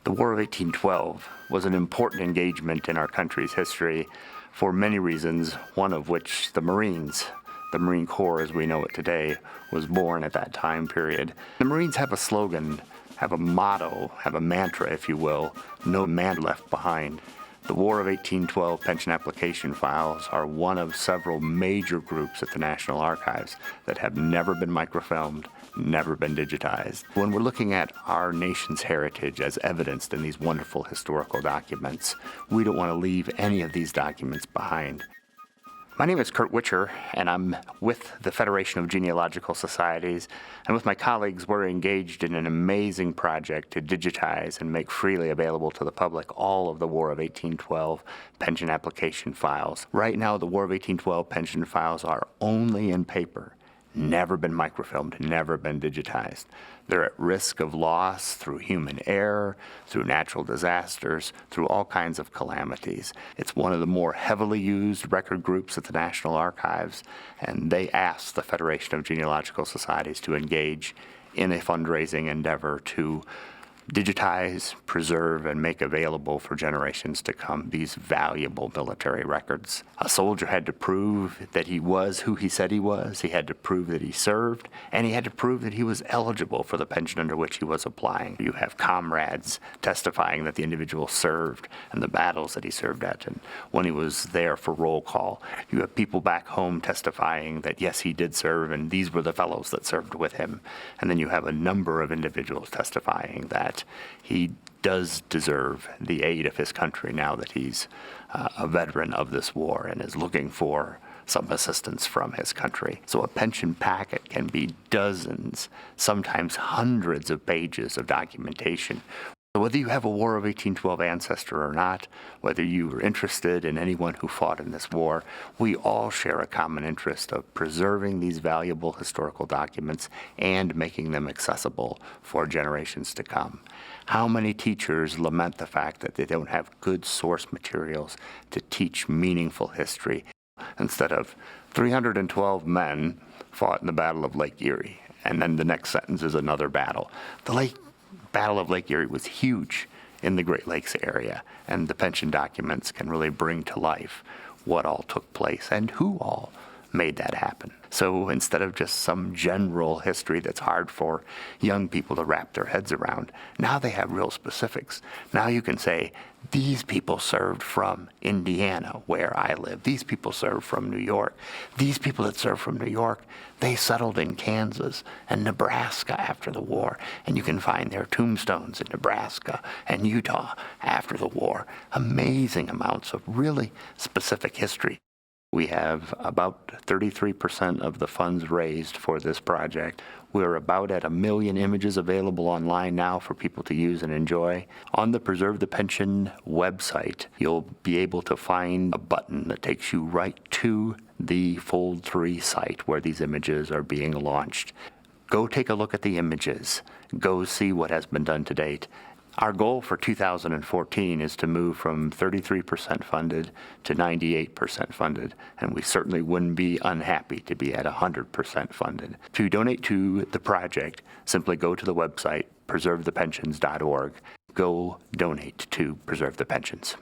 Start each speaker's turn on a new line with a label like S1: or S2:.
S1: The War of 1812 was an important engagement in our country's history for many reasons, one of which the Marines, the Marine Corps as we know it today, was born at that time period. The Marines have a slogan, have a motto, have a mantra, if you will, no man left behind. The War of 1812 pension application files are one of several major groups at the National Archives that have never been microfilmed, never been digitized. When we're looking at our nation's heritage as evidenced in these wonderful historical documents, we don't want to leave any of these documents behind. My name is Curt, and I'm with the Federation of Genealogical Societies, and with my colleagues, we're engaged in an amazing project to digitize and make freely available to the public all of the War of 1812 pension application files. Right now, the War of 1812 pension files are only in paper, never been microfilmed, never been digitized. They're at risk of loss through human error, through natural disasters, through all kinds of calamities. It's one of the more heavily used record groups at the National Archives, and they asked the Federation of Genealogical Societies to engage in a fundraising endeavor to digitize, preserve, and make available for generations to come these valuable military records. A soldier had to prove that he was who he said he was, he had to prove that he served, and he had to prove that he was eligible for the pension under which he was applying. You have comrades testifying that the individual served and the battles that he served at, and when he was there for roll call. You have people back home testifying that yes, he did serve, and these were the fellows that served with him. And then you have a number of individuals testifying that he does deserve the aid of his country now that he's a veteran of this war and is looking for some assistance from his country. So a pension packet can be dozens, sometimes hundreds of pages of documentation. So whether you have a War of 1812 ancestor or not, whether you are interested in anyone who fought in this war, we all share a common interest of preserving these valuable historical documents and making them accessible for generations to come. How many teachers lament the fact that they don't have good source materials to teach meaningful history? Instead of 312 men fought in the Battle of Lake Erie, and then the next sentence is another battle. The Battle of Lake Erie was huge in the Great Lakes area, and the pension documents can really bring to life what all took place and who all made that happen. So instead of just some general history that's hard for young people to wrap their heads around, now they have real specifics. Now you can say, these people served from Indiana, where I live. These people served from New York. These people that served from New York, they settled in Kansas and Nebraska after the war. And you can find their tombstones in Nebraska and Utah after the war. Amazing amounts of really specific history. We have about 33% of the funds raised for this project. We're about at 1 million images available online now for people to use and enjoy. On the Preserve the Pension website, you'll be able to find a button that takes you right to the Fold 3 site where these images are being launched. Go take a look at the images. Go see what has been done to date. Our goal for 2014 is to move from 33% funded to 98% funded, and we certainly wouldn't be unhappy to be at 100% funded. To donate to the project, simply go to the website, preservethepensions.org. Go donate to Preserve the Pensions.